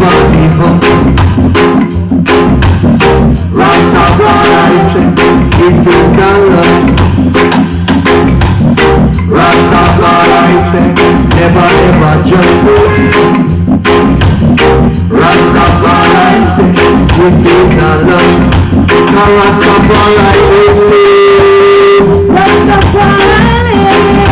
never give up. Rastafari says it is alright. Rastafari says never ever jump. Rastafari says it is alright. Now Rastafari is me. Rastafari.